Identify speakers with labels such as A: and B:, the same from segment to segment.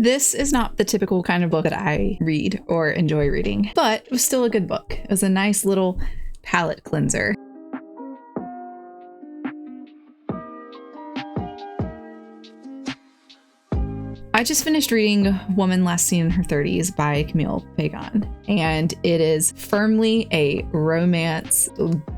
A: This is not the typical kind of book that I read or enjoy reading, but it was still a good book. It was a nice little palate cleanser. I just finished reading Woman Last Seen in Her 30s by Camille Pagán, and it is firmly a romance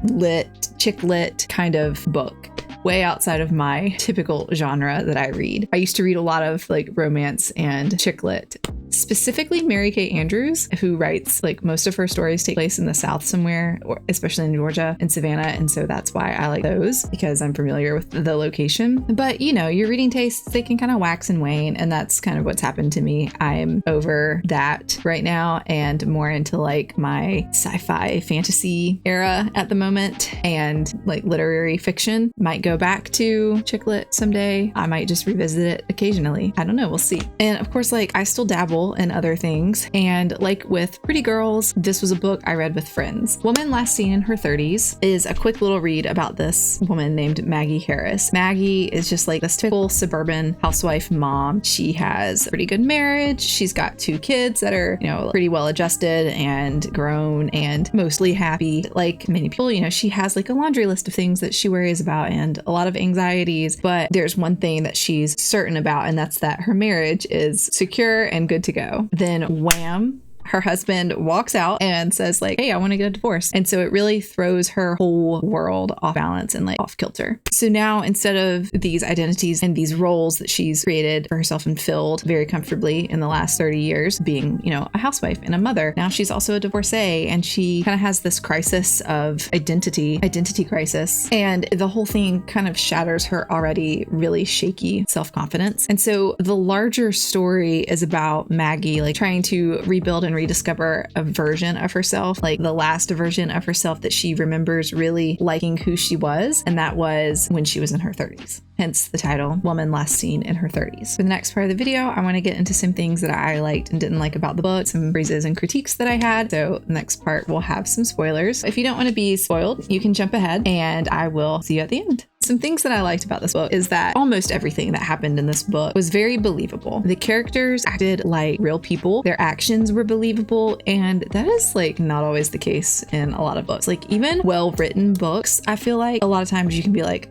A: lit, chick lit kind of book. Way outside of my typical genre that I read. I used to read a lot of like romance and chick lit. Specifically Mary Kay Andrews, who writes like most of her stories take place in the South somewhere, or especially in Georgia and Savannah. And so that's why I like those, because I'm familiar with the location. But you know, your reading tastes, they can kind of wax and wane. And that's kind of what's happened to me. I'm over that right now and more into like my sci-fi fantasy era at the moment, and like literary fiction. Might go back to chick lit someday. I might just revisit it occasionally. I don't know. We'll see. And of course, like I still dabble in other things. And like with Pretty Girls, this was a book I read with friends. Woman Last Seen in Her 30s is a quick little read about this woman named Maggie Harris. Maggie is just like this typical suburban housewife mom. She has a pretty good marriage. She's got 2 kids that are, you know, pretty well adjusted and grown and mostly happy. Like many people, you know, she has like a laundry list of things that she worries about and a lot of anxieties. But there's one thing that she's certain about, and that's that her marriage is secure and good to go. Then wham, her husband walks out and says like, hey, I want to get a divorce. And so it really throws her whole world off balance and like off kilter. So now instead of these identities and these roles that she's created for herself and filled very comfortably in the last 30 years, being, you know, a housewife and a mother, now she's also a divorcee, and she kind of has this crisis of identity crisis. And the whole thing kind of shatters her already really shaky self-confidence. And so the larger story is about Maggie like trying to rebuild and rediscover a version of herself, like the last version of herself that she remembers really liking who she was, and that was when she was in her 30s. Hence the title, Woman Last Seen in Her 30s. For the next part of the video, I want to get into some things that I liked and didn't like about the book, some praises and critiques that I had. So the next part will have some spoilers. If you don't want to be spoiled, you can jump ahead and I will see you at the end. Some things that I liked about this book is that almost everything that happened in this book was very believable. The characters acted like real people. Their actions were believable. And that is like not always the case in a lot of books. Like even well-written books, I feel like a lot of times you can be like,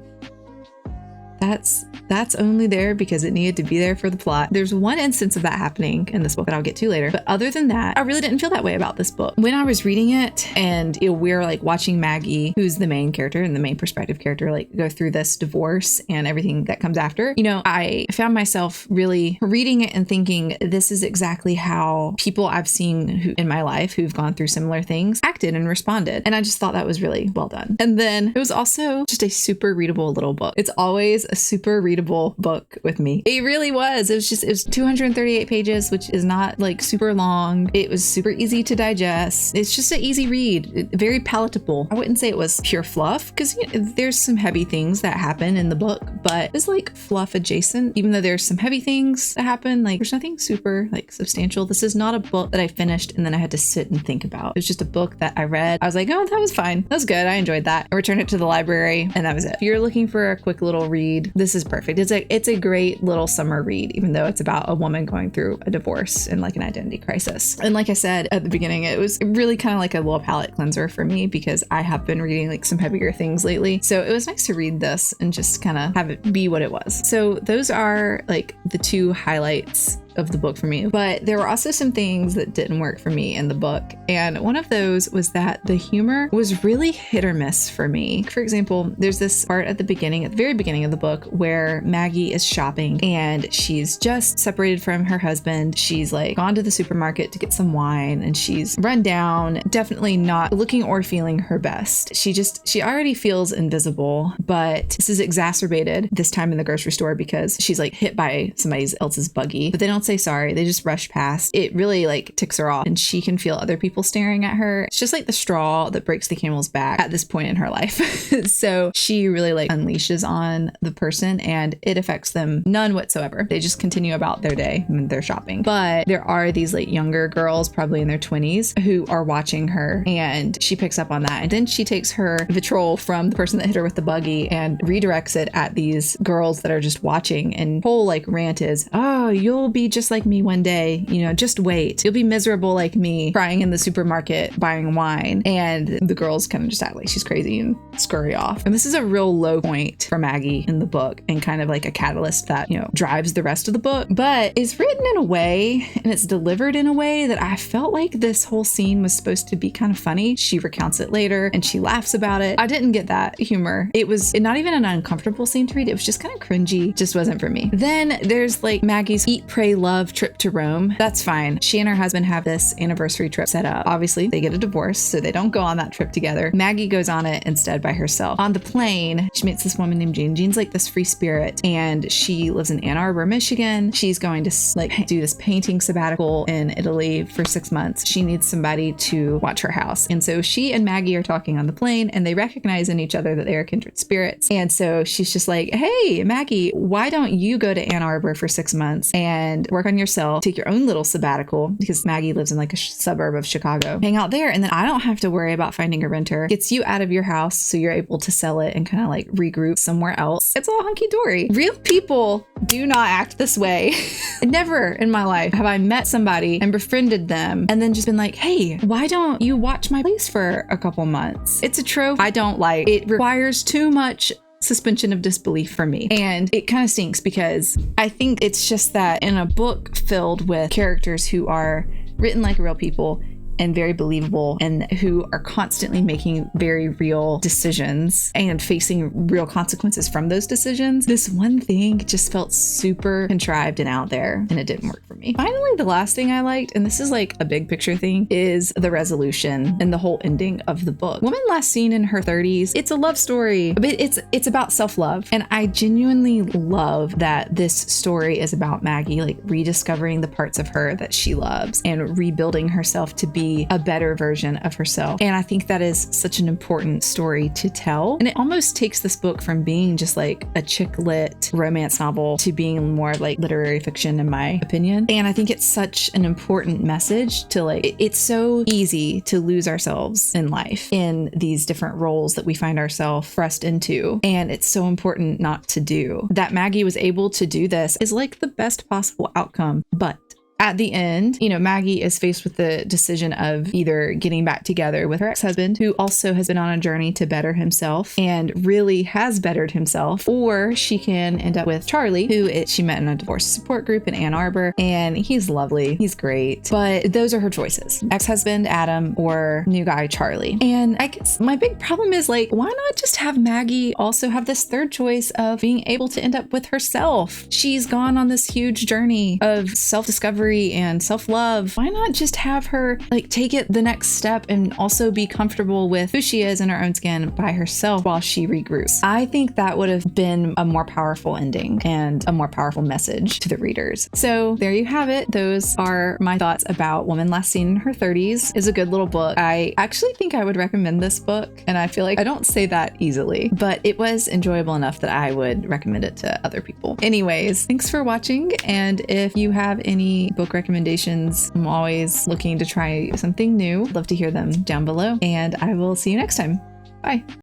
A: that's only there because it needed to be there for the plot. There's one instance of that happening in this book that I'll get to later. But other than that, I really didn't feel that way about this book. When I was reading it and we're like watching Maggie, who's the main character and the main perspective character, like go through this divorce and everything that comes after, you know, I found myself really reading it and thinking this is exactly how people I've seen in my life who've gone through similar things acted and responded. And I just thought that was really well done. And then it was also just a super readable little book. It's always a super readable book with me. It really was. It was 238 pages, which is not like super long. It was super easy to digest. It's just an easy read, very palatable. I wouldn't say it was pure fluff because you know, there's some heavy things that happen in the book, but it's like fluff adjacent. Even though there's some heavy things that happen, like there's nothing super like substantial. This is not a book that I finished and then I had to sit and think about. It was just a book that I read. I was like, oh, that was fine. That was good. I enjoyed that. I returned it to the library and that was it. If you're looking for a quick little read, this is perfect. It's a great little summer read, even though it's about a woman going through a divorce and like an identity crisis. And like I said at the beginning, it was really kind of like a little palate cleanser for me because I have been reading like some heavier things lately. So it was nice to read this and just kind of have it be what it was. So those are like the 2 highlights of the book for me. But there were also some things that didn't work for me in the book. And one of those was that the humor was really hit or miss for me. For example, there's this part at the very beginning of the book where Maggie is shopping and she's just separated from her husband. She's like gone to the supermarket to get some wine and she's run down, definitely not looking or feeling her best. She already feels invisible, but this is exacerbated this time in the grocery store because she's like hit by somebody else's buggy, but they don't say sorry. They just rush past. It really like ticks her off and she can feel other people staring at her. It's just like the straw that breaks the camel's back at this point in her life. So she really like unleashes on the person and it affects them none whatsoever. They just continue about their day when they're shopping. But there are these like younger girls, probably in their 20s, who are watching her and she picks up on that. And then she takes her vitriol from the person that hit her with the buggy and redirects it at these girls that are just watching. And whole like rant is, oh, you'll be just like me one day, just wait. You'll be miserable like me, crying in the supermarket, buying wine. And the girls kind of just act like she's crazy and scurry off. And this is a real low point for Maggie in the book, and kind of like a catalyst that, drives the rest of the book, but is written in a way and it's delivered in a way that I felt like this whole scene was supposed to be kind of funny. She recounts it later and she laughs about it. I didn't get that humor. It was not even an uncomfortable scene to read. It was just kind of cringy. Just wasn't for me. Then there's like Maggie's eat, pray, love trip to Rome. That's fine. She and her husband have this anniversary trip set up. Obviously, they get a divorce, so they don't go on that trip together. Maggie goes on it instead by herself. On the plane, she meets this woman named Jean. Jean's like this free spirit, and she lives in Ann Arbor, Michigan. She's going to like do this painting sabbatical in Italy for 6 months. She needs somebody to watch her house. And so she and Maggie are talking on the plane, and they recognize in each other that they are kindred spirits. And so she's just like, hey, Maggie, why don't you go to Ann Arbor for 6 months and work on yourself, take your own little sabbatical, because Maggie lives in like a suburb of Chicago, hang out there, and then I don't have to worry about finding a renter. Gets you out of your house so you're able to sell it and kind of like regroup somewhere else. It's all hunky-dory. Real people do not act this way. Never in my life have I met somebody and befriended them and then just been like, hey, why don't you watch my place for a couple months? It's a trope I don't like. It requires too much suspension of disbelief for me. And it kind of stinks, because I think it's just that in a book filled with characters who are written like real people and very believable, and who are constantly making very real decisions and facing real consequences from those decisions, this one thing just felt super contrived and out there, and it didn't work for me. Finally, the last thing I liked, and this is like a big picture thing, is the resolution and the whole ending of the book. Woman last seen in her 30s. It's a love story, but it's about self-love. And I genuinely love that this story is about Maggie like rediscovering the parts of her that she loves and rebuilding herself to be a better version of herself. And I think that is such an important story to tell. And it almost takes this book from being just like a chick lit romance novel to being more like literary fiction, in my opinion. And I think it's such an important message to like, it's so easy to lose ourselves in life in these different roles that we find ourselves thrust into. And it's so important not to do. That Maggie was able to do this is like the best possible outcome. But at the end, Maggie is faced with the decision of either getting back together with her ex-husband, who also has been on a journey to better himself and really has bettered himself, or she can end up with Charlie, who she met in a divorce support group in Ann Arbor, and he's lovely. He's great. But those are her choices. Ex-husband, Adam, or new guy, Charlie. And I guess my big problem is like, why not just have Maggie also have this third choice of being able to end up with herself? She's gone on this huge journey of self-discovery and self-love. Why not just have her like take it the next step and also be comfortable with who she is in her own skin by herself while she regroups? I think that would have been a more powerful ending and a more powerful message to the readers. So there you have it. Those are my thoughts about Woman Last Seen in Her 30s. It's a good little book. I actually think I would recommend this book, and I feel like I don't say that easily, but it was enjoyable enough that I would recommend it to other people. Anyways, thanks for watching, and if you have any book recommendations, I'm always looking to try something new. Love to hear them down below, and I will see you next time. Bye.